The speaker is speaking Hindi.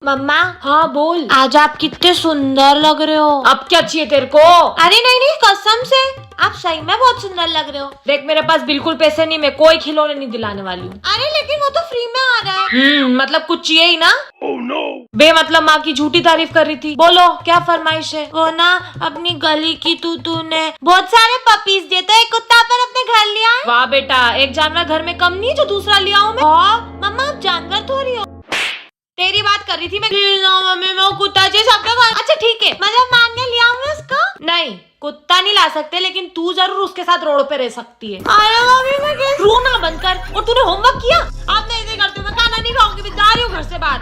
मम्मा, हाँ बोल। आज आप कितने सुंदर लग रहे हो। अब क्या चाहिए तेरे को? अरे नहीं नहीं, कसम से आप सही में बहुत सुंदर लग रहे हो। देख मेरे पास बिल्कुल पैसे नहीं, मैं कोई खिलौने नहीं दिलाने वाली हूँ। अरे लेकिन वो तो फ्री में आ रहा है। मतलब कुछ चाहिए ही ना। बे मतलब माँ की झूठी तारीफ कर रही थी। बोलो क्या फरमाइश है? वो ना अपनी गली की तूतू ने बहुत सारे पपीज दिए तो एक कुत्ता पर अपने घर लिया है। वाह बेटा, एक जानवर घर में कम नहीं जो दूसरा लिया हूँ मैं। हाँ मम्मा, आप जानवर थोड़ी हो। तेरी बात कर रही थी मैं। मम्मी मैं कुत्ता चाहिए सबके घर। अच्छा ठीक है, मतलब मान के लिया हूँ उसको। नहीं कुत्ता नहीं ला सकते, लेकिन तू जरूर उसके साथ रोड पे रह सकती है। अरे मम्मी मैं कैसे? रोना बंद कर। और तूने होमवर्क किया? आप नहीं करती हूँ, मैं खाना नहीं खाऊंगी, जा रही हूँ घर से बाहर।